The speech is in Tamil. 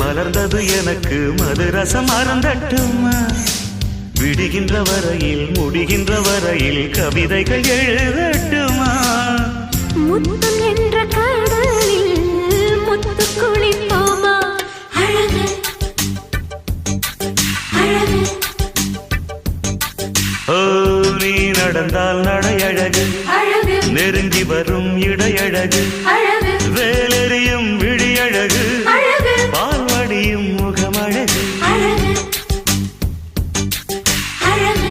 மலர்ந்தது எனக்கு மதுரசம் அருந்தட்டுமா விடுகின்ற வரையில் முடிகின்ற வரையில் கவிதைகள் எழுதட்டுமா முத்தம் என்ற கடலில் முத்து குளிப்போமா அழகு அழகு ஓ நீ நடந்தால் நடையழகு அழகு நெருங்கி வரும் இடையழகு அழகு வேலெறியும் விழியழகு அழகு பால்வடியும்